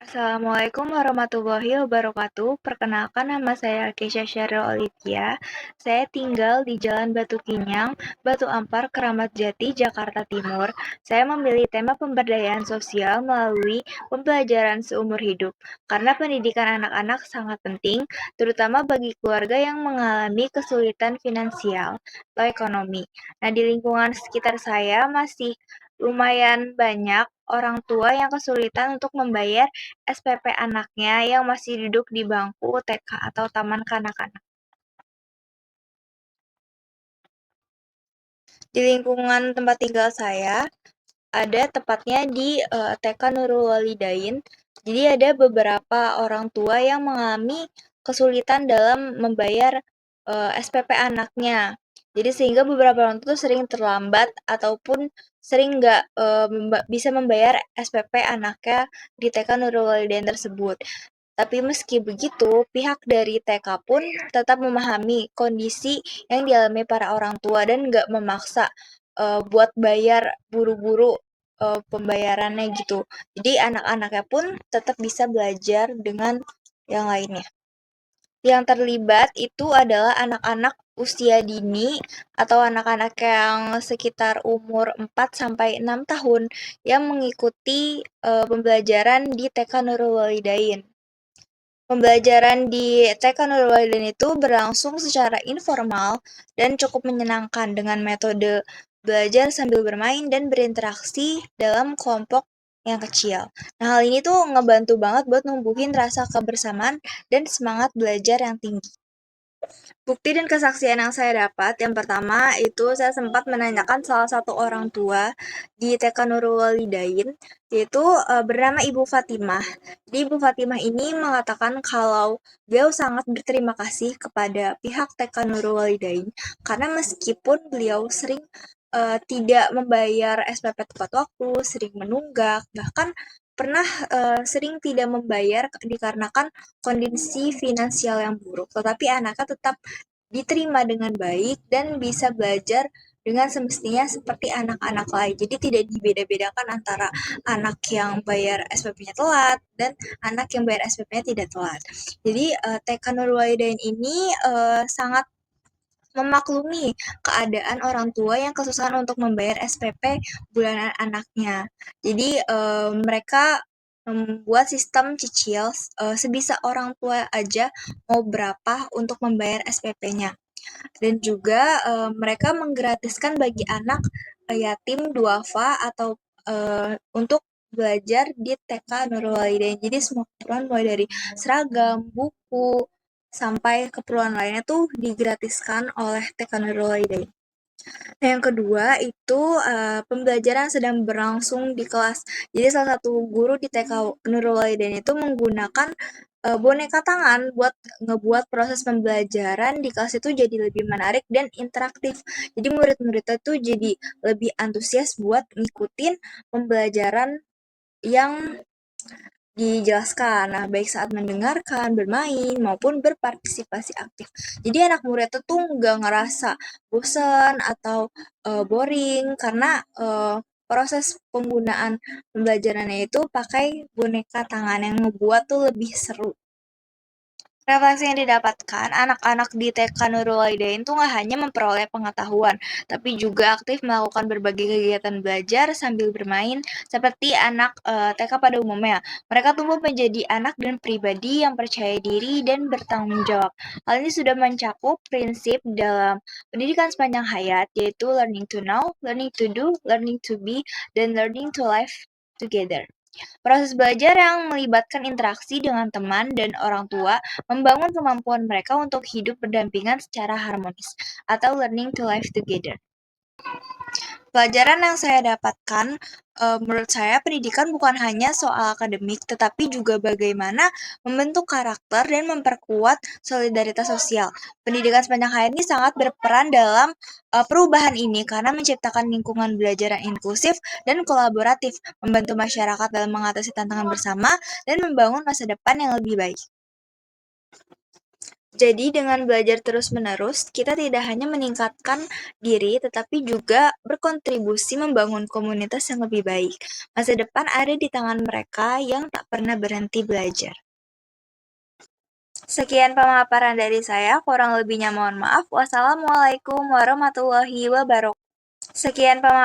Assalamualaikum warahmatullahi wabarakatuh. Perkenalkan nama saya Kesha Sheryl Olivia. Saya tinggal di Jalan Batu Kinyang, Batu Ampar, Keramat Jati, Jakarta Timur. Saya memilih tema pemberdayaan sosial melalui pembelajaran seumur hidup. Karena pendidikan anak-anak sangat penting, terutama bagi keluarga yang mengalami kesulitan finansial atau ekonomi. Nah, di lingkungan sekitar saya masih lumayan banyak orang tua yang kesulitan untuk membayar SPP anaknya yang masih duduk di bangku TK atau taman kanak-kanak. Di lingkungan tempat tinggal saya, ada tepatnya di TK Nurul Walidain. Jadi ada beberapa orang tua yang mengalami kesulitan dalam membayar SPP anaknya. Jadi sehingga beberapa orang tua tuh sering terlambat ataupun sering nggak bisa membayar SPP anaknya di TK Nurul Walidain tersebut. Tapi meski begitu, pihak dari TK pun tetap memahami kondisi yang dialami para orang tua dan nggak memaksa buat bayar buru-buru pembayarannya gitu. Jadi anak-anaknya pun tetap bisa belajar dengan yang lainnya. Yang terlibat itu adalah anak-anak usia dini atau anak-anak yang sekitar umur 4 sampai 6 tahun yang mengikuti pembelajaran di TK Nurul Walidain. Pembelajaran di TK Nurul Walidain itu berlangsung secara informal dan cukup menyenangkan dengan metode belajar sambil bermain dan berinteraksi dalam kelompok yang kecil. Nah, hal ini tuh ngebantu banget buat numbuhin rasa kebersamaan dan semangat belajar yang tinggi. Bukti dan kesaksian yang saya dapat, yang pertama itu saya sempat menanyakan salah satu orang tua di TK Nurul Walidain, yaitu bernama Ibu Fatimah. Jadi Ibu Fatimah ini mengatakan kalau beliau sangat berterima kasih kepada pihak TK Nurul Walidain karena meskipun beliau sering tidak membayar SPP tepat waktu, sering menunggak, bahkan pernah sering tidak membayar dikarenakan kondisi finansial yang buruk, tetapi anaknya tetap diterima dengan baik dan bisa belajar dengan semestinya seperti anak-anak lain. Jadi tidak dibeda-bedakan antara anak yang bayar SPP-nya telat dan anak yang bayar SPP-nya tidak telat. Jadi TK Nurul Walidain ini sangat memaklumi keadaan orang tua yang kesusahan untuk membayar SPP bulanan anaknya. Jadi mereka membuat sistem cicil sebisa orang tua aja mau berapa untuk membayar SPP-nya. Dan juga mereka menggratiskan bagi anak yatim duafa atau untuk belajar di TK Nurul Walidain. Jadi semua keperluan mulai dari seragam, buku, sampai keperluan lainnya tuh digratiskan oleh TK Nurul Walidain. Nah, yang kedua itu pembelajaran sedang berlangsung di kelas. Jadi salah satu guru di TK Nurul Walidain itu menggunakan boneka tangan buat ngebuat proses pembelajaran di kelas itu jadi lebih menarik dan interaktif. Jadi murid-muridnya tuh jadi lebih antusias buat ngikutin pembelajaran yang dijelaskan. Nah, baik saat mendengarkan, bermain, maupun berpartisipasi aktif. Jadi anak murid itu tuh nggak ngerasa bosan atau boring karena proses penggunaan pembelajarannya itu pakai boneka tangan yang ngebuat tuh lebih seru. Refleksi yang didapatkan anak-anak di TK Nurul Walidain tuh nggak hanya memperoleh pengetahuan, tapi juga aktif melakukan berbagai kegiatan belajar sambil bermain, seperti anak TK pada umumnya. Mereka tumbuh menjadi anak dan pribadi yang percaya diri dan bertanggung jawab. Hal ini sudah mencakup prinsip dalam pendidikan sepanjang hayat, yaitu learning to know, learning to do, learning to be, dan learning to live together. Proses belajar yang melibatkan interaksi dengan teman dan orang tua membangun kemampuan mereka untuk hidup berdampingan secara harmonis, atau learning to live together. Pelajaran yang saya dapatkan, menurut saya pendidikan bukan hanya soal akademik, tetapi juga bagaimana membentuk karakter dan memperkuat solidaritas sosial. Pendidikan sepanjang hayat ini sangat berperan dalam perubahan ini karena menciptakan lingkungan belajar yang inklusif dan kolaboratif, membantu masyarakat dalam mengatasi tantangan bersama, dan membangun masa depan yang lebih baik. Jadi dengan belajar terus-menerus, kita tidak hanya meningkatkan diri, tetapi juga berkontribusi membangun komunitas yang lebih baik. Masa depan ada di tangan mereka yang tak pernah berhenti belajar. Sekian pemaparan dari saya, kurang lebihnya mohon maaf. Wassalamualaikum warahmatullahi wabarakatuh. Sekian pemaparan